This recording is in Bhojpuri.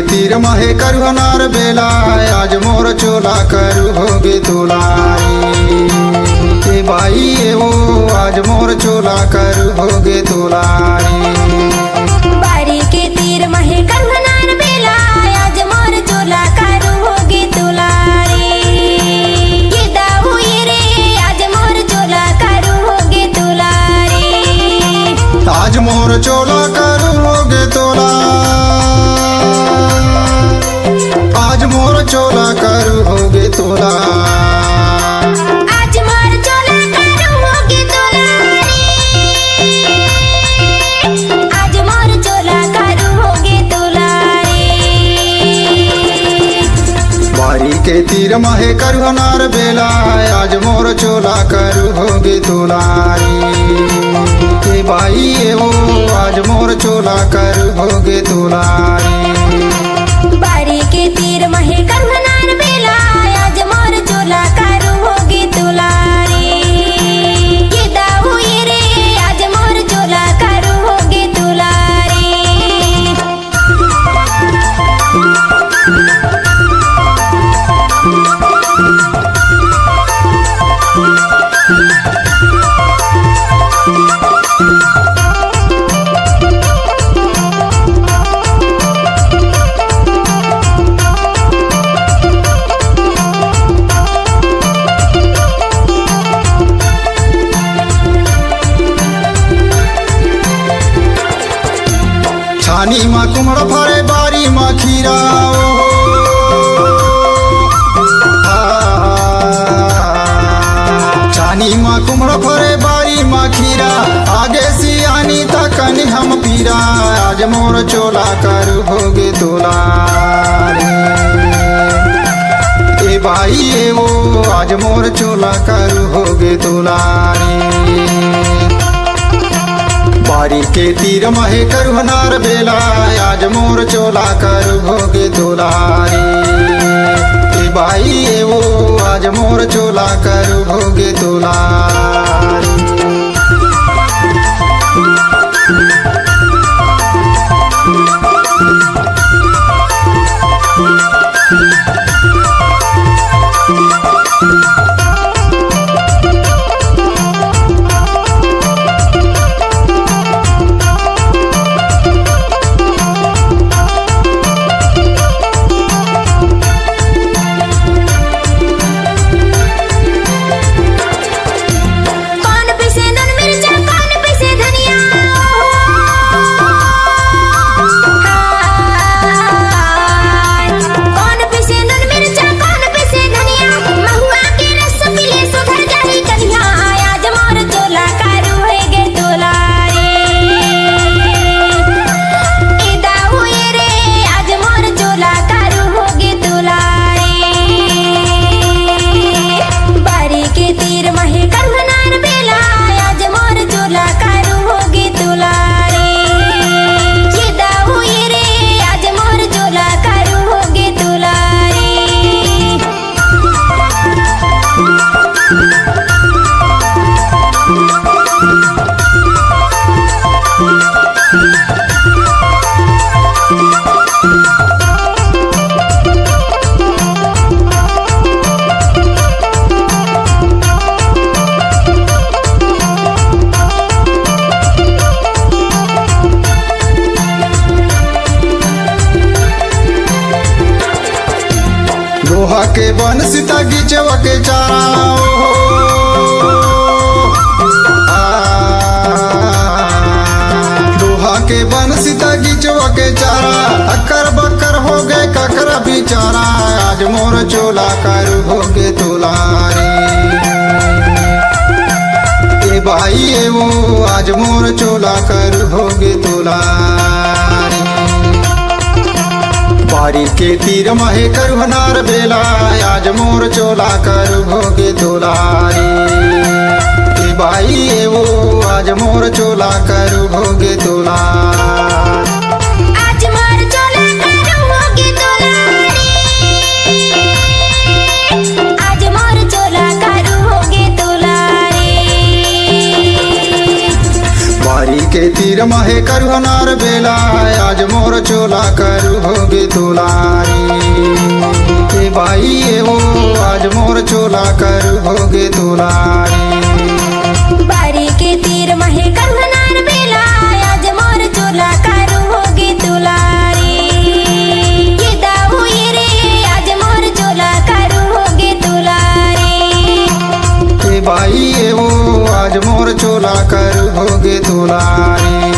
तीर महे करू नार बेला आज मोर चोला करू होगे तोलाई ए भाई ए वो आज मोर चोला करू होगे तोलाई। बारी के तीर महे करू नार बेला आज मोर चोला करू होगे तोलाई ये दाऊ ये रे आज मोर चोला करू होगे तोलाई आज मोर चोला करू होगे तोला आज मोर चोला करू होगे तोला आज मोर चोला करू होगे तोला आज मोर चोला करू होगे तोला बारी के तीर महे करू नार बेला आज मोर चोला करू होगे तोलाई ए भाई ए वो आज मोर चोला करू होगे तोलाई। बारी के तीर महे करू नार बेला आज मोर चोला करू होगे तोलाई ये दाऊ ये रे आज मोर चोला करू होगे तोलाई। छानी माँ कुमड़ फरे बारी माँ खीरा छानी माँ कुमड़ फरे बारी माँ खीरा आगे सियानी तकनी हम पीरा आज मोर चोला करू होगे तोला ए भाई ए वो आज मोर चोला करू होगे तोला। बारी के तीर महे करू नार बेला आज मोर चोला करू होगे तोलाई ए भाई ए वो आज मोर चोला करू होगे तोलाई। लोहा के बन सीता गिचवा के चारा लोहा के बन सीता गिचवा के चारा अकर बकर हो गए ककरा बिचारा आज मोर चोला करू होगे तोलाई ए भाई ए वो आज मोर चोला करू होगे तोलाई। बारी के तीर महे करू नार बेला आज मोर चोला करू होगे तोलाई ए भाई ए वो आज मोर चोला करू होगे तोलाई। आज मोर चोला करू होगे तोलाई आज मोर चोला करू होगे तोलाई। बारी के तीर महे करुहनार बेला आज मोर चोला करू होगे तुलारी ए भाई ये वो आज मोर चोला करू होगे तुलारी बारी के तीर महे कंगनार बेला आज मोर चोला करू होगी तुलारी ये दाऊ ये रे आज मोर चोला करू होगी तुलारी ए भाई ये वो आज मोर चोला करू होगे तुलारी